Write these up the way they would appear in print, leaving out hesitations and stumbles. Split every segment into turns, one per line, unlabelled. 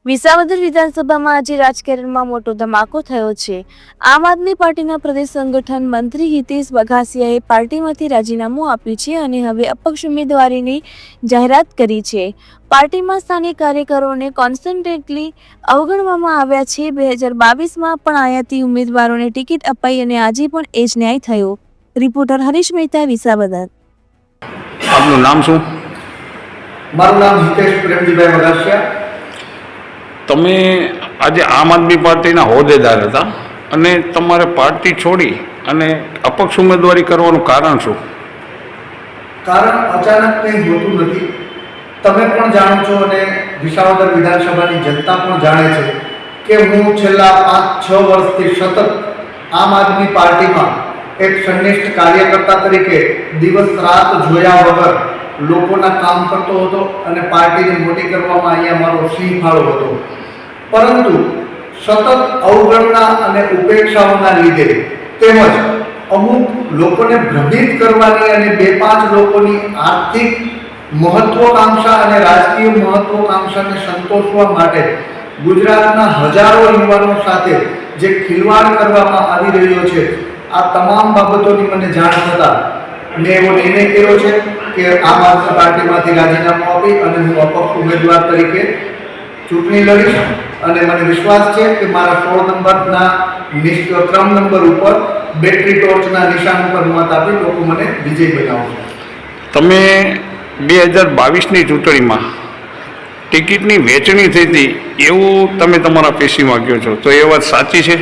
વિસાવદર વિધાનસભામાં આજે રાજકારણમાં મોટો ધમાકો થયો છે। આમ આદમી પાર્ટીના પ્રદેશ સંગઠન મંત્રી હિતેશ બઘાસિયાએ પાર્ટીમાંથી રાજીનામું આપ્યું છે અને હવે અપક્ષ ઉમેદવારીની જાહેરાત કરી છે। પાર્ટીમાં સ્થાનિક કાર્યકરોને કોન્સ્ટન્ટલી અવગણવામાં આવ્યા છે। 2022માં પણ આયાતી ઉમેદવારોને ટિકિટ અપાઈ અને આજે પણ એ જ ન્યાય થયો। રિપોર્ટર હરીશ મહેતા, વિસાવદર।
આપનું નામ શું?
મારું નામ હિતેશ પ્રેમજીભાઈ બઘાસિયા।
તમે આજે આમ આદમી પાર્ટીના હોદ્દેદાર હતા અને તમારે પાર્ટી છોડી અને અપક્ષ ઉમેદવારી કરવાનું કારણ શું?
કારણ અચાનક કંઈ હોતું નથી। તમે પણ જાણો છો અને વિસાવદર વિધાનસભાની જનતા પણ જાણે છે કે હું છેલ્લા 5-6 વર્ષથી સતત આમ આદમી પાર્ટીમાં એક સંનિષ્ઠ કાર્યકર્તા તરીકે દિવસ રાત જોયા વગર લોકોના કામ કરતો હતો અને પાર્ટીને મોટી કરવામાં અહીંયા મારો સિંહ ફાળો હતો। પરંતુ સતત અવગણના અને ઉપેક્ષાઓના લીધે તેમજ અમુક લોકોને ભ્રમિત કરવાની અને 2-5 લોકોની આર્થિક મહત્વકાંક્ષા અને રાજકીય મહત્વકાંક્ષાને સંતોષવા માટે ગુજરાતના હજારો યુવાનો સાથે જે ખિલવાડ કરવામાં આવી રહ્યો છે, આ તમામ બાબતોની મને જાણ થતાં મેં એવો નિર્ણય કર્યો છે કે આમ આદમી પાર્ટીમાંથી રાજીનામું આપી અને હું અપક્ષ ઉમેદવાર તરીકે ચૂંટણી લડીશ અને મને વિશ્વાસ છે કે મારા 16 નંબરના ક્રમ નંબર ઉપર બેટરી ટોર્ચના નિશાન ઉપર મત આપી લોકો મને વિજય બનાવશે।
તમે 2022ની ચૂંટણીમાં ટિકિટની વહેંચણી થઈ હતી એવું તમે તમારા પેશીમાં કહો છો, તો એ વાત સાચી છે?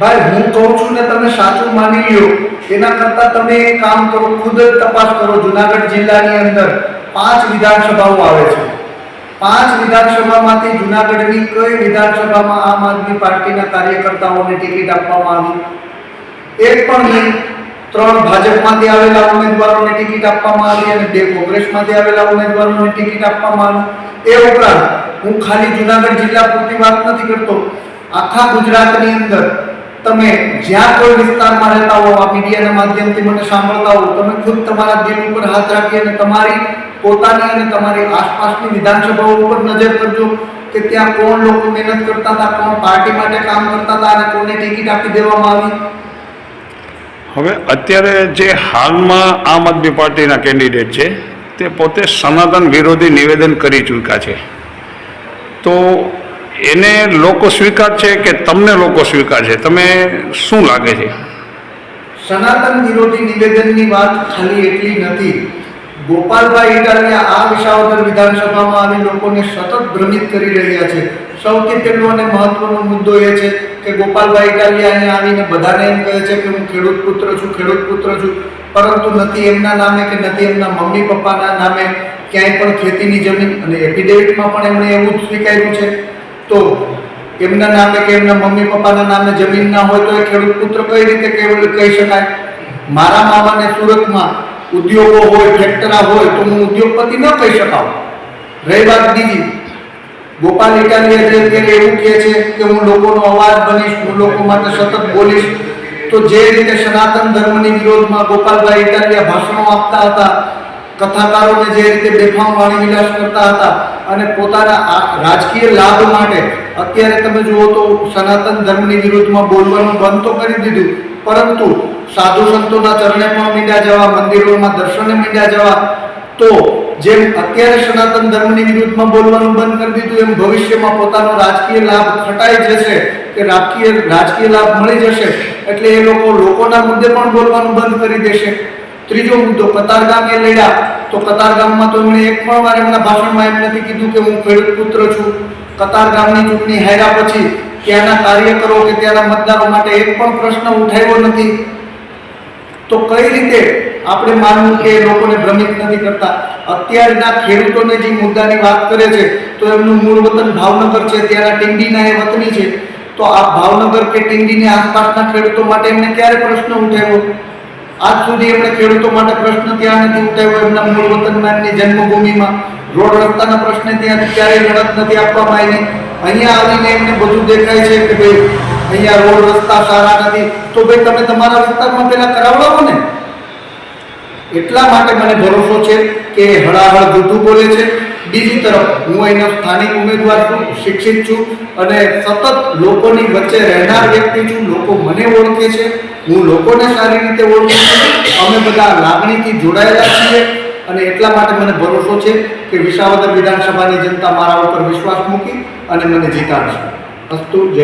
ભાઈ, હું કહું છું ને તમે સાચું માની લ્યો, એના કરતાં તમે એક કામ કરો, ખુદ જ તપાસ કરો। જુનાગઢ જિલ્લાની અંદર 5 વિધાનસભાઓ આવે છે। 5 વિધાનસભામાંથી જુનાગઢની કઈ વિધાનસભામાં આમ આદમી પાર્ટીના કાર્યકર્તાઓને ટિકિટ આપવામાં આવી? એક પણ નહીં। 3 ભાજપમાંથી આવેલા ઉમેદવારોને ટિકિટ આપવામાં આવી અને 2 કોંગ્રેસમાંથી આવેલા ઉમેદવારોને ટિકિટ આપવામાં આવી। એ ઉપરાંત હું ખાલી જુનાગઢ જિલ્લા પૂરતી વાત નથી કરતો, આખા ગુજરાતની અંદર તમે જ્યાં કોઈ વિસ્તારમાં રહેતા હો, આ મીડિયાના માધ્યમથી મને સાંભળતા હો, તમે ખુદ તમારા દિલ ઉપર હાથ રાખી અને તમારી પોતાની અને તમારી આસપાસની વિધાનસભાઓ ઉપર નજર કરજો કે ત્યાં કોણ લોકો મહેનત કરતા હતા, કોણ પાર્ટી માટે કામ કરતા હતા અને કોને ટિકિટ આપી દેવામાં આવી।
હવે અત્યારે જે હાલમાં આમ આદમી પાર્ટીના કેન્ડિડેટ છે તે પોતે સનાતન વિરોધી નિવેદન કરી ચૂક્યા છે, તો એને લોકો સ્વીકાર છે કે તમને લોકો સ્વીકાર છે? તમે શું લાગે છે?
સનાતન વિરોધી નિવેદનની વાત ખાલી એટલી નથી। ગોપાલભાઈ ઇટાલિયા આ વિસાવદર વિધાનસભામાં આવી લોકોને સતત ભ્રમિત કરી રહ્યા છે। સૌથી પહેલો અને મહત્વનો મુદ્દો એ છે કે ગોપાલભાઈ ઇટાલિયા અહીંયા આવીને બધાને એમ કહે છે કે હું ખેડૂત પુત્ર છું, ખેડૂત પુત્ર છું, પરંતુ નથી એમના નામે કે નથી એમના મમ્મી પપ્પાના નામે ક્યાંય પણ ખેતીની જમીન, અને એફિડેવિટમાં પણ એમણે એવું જ સ્વીકાર્યું છે। તો એમના નામે કે એમના મમ્મી પપ્પાના નામે જમીન ના હોય તો એ ખેડૂત પુત્ર કઈ રીતે કહી શકાય? મારા મામાને સુરતમાં ઉદ્યોગો હોય, ફેક્ટરા હોય તો હું ઉદ્યોગપતિ ન કહી શકાઉં। રહી વાત બીજી, ગોપાલ ઇટાલિયા જે અત્યારે એવું કહે છે કે હું લોકોનો અવાજ બનીશ, હું લોકો માટે સતત બોલીશ, તો જે રીતે સનાતન ધર્મની વિરોધમાં ગોપાલભાઈ ઇટાલિયા ભાષણો આપતા હતા, કથાકારોને જે રીતે બેફામ વાણી વિલાસ કરતા હતા અને પોતાના રાજકીય લાભ માટે અત્યારે તમે જુઓ તો સનાતન ધર્મની વિરુદ્ધમાં બોલવાનું બંધ તો કરી દીધું, પરંતુ સાધુ સંતોના ચરણે પણ મીંડા જવા, મંદિરોમાં દર્શને મીંડા જવા। તો જેમ અત્યારે સનાતન ધર્મની વિરુદ્ધમાં બોલવાનું બંધ કરી દીધું, એમ ભવિષ્યમાં પોતાનો રાજકીય લાભ ખટાઈ જશે કે રાજકીય લાભ મળી જશે એટલે એ લોકોના મુદ્દે પણ બોલવાનું બંધ કરી દેશે। ત્રીજો મુદ્દો, કતારગામ એ લડ્યા તો કતારગામમાં તો એમણે એક પણ વાર એમના ભાષણમાં એમ નથી કીધું કે હું ખેડૂત પુત્ર છું। કતારગામની ચૂંટણી હાર્યા પછી ત્યાંના કાર્યકરો કે ત્યાંના મતદારો માટે એક પણ પ્રશ્ન ઉઠાવ્યો નથી। તો કઈ રીતે આપણે માનવું કે એ લોકોને ભ્રમિત નથી કરતા? અત્યારના ખેડૂતોને જે મુદ્દાની વાત કરે છે તો એમનું મૂળ વતન ભાવનગર છે, ત્યાંના ટીંડીના એ વતની છે, તો આ ભાવનગર કે ટીંડીની આસપાસના ખેડૂતો માટે એમને ક્યારે પ્રશ્ન ઉઠાવ્યો? આજ સુધી એમણે ખેડૂતો માટે પ્રશ્ન ત્યાં નથી ઉઠાવ્યો। એમના મૂળ વતનમાં, એમની જન્મભૂમિમાં રોડ રસ્તાના પ્રશ્ને ત્યાં ક્યારેય લડત નથી આપવામાં આવી। અહીંયા આવીને એમને બધું દેખાય છે કે ભાઈ અહીંયા રોડ રસ્તા સારા નથી, તો ભાઈ તમે તમારા વિસ્તારમાં પહેલા કરાવડાવો ને। એટલા માટે મને ભરોસો છે કે હળાહળ જૂઠું બોલે છે। બીજી તરફ હું અહીંનો સ્થાનિક ઉમેદવાર છું, શિક્ષિત છું અને સતત લોકોની વચ્ચે રહેનાર વ્યક્તિ છું. લોકો મને ઓળખે છે, હું લોકોને સારી રીતે ઓળખું છું. અમે બધા લાગણીથી જોડાયેલા છીએ અને એટલા માટે મને ભરોસો છે કે વિસાવદર વિધાનસભાની જનતા મારા ઉપર વિશ્વાસ મૂકી અને મને જીતાડશે. અસ્તુ. જય